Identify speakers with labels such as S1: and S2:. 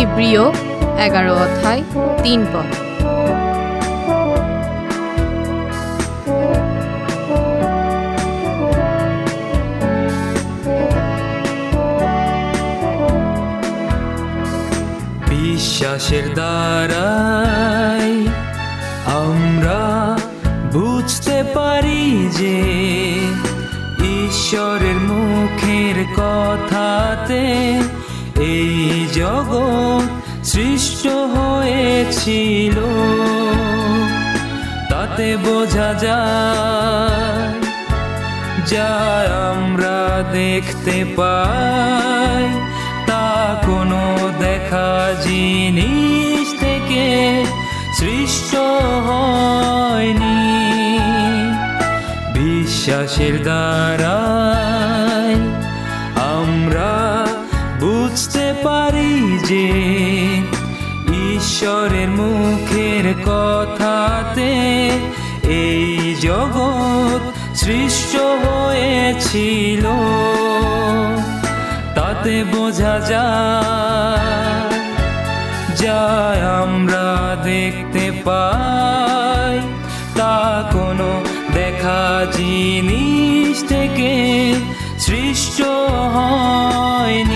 S1: ইব্রিয় 11 অধ্যায় 3 পদ।
S2: বিশ্বাসের দ্বারাই আমরা বুঝতে পারি যে ঈশ্বরের মুখের কথাতে এই জগৎ সৃষ্ট হয়েছিল। তাতে বোঝা যায় যা আমরা দেখতে পাই তা কোনো দেখা জিনিস থেকে সৃষ্ট হয়নি। বিশ্বাসের দ্বারাই আমরা বুঝতে পারি যে ঈশ্বরের মুখের কথাতে এই জগৎ সৃষ্ট হয়েছিল। তাতে বোঝা যায় যা আমরা দেখতে পাই তা কোনো দেখা জিনিস থেকে সৃষ্ট হয়নি।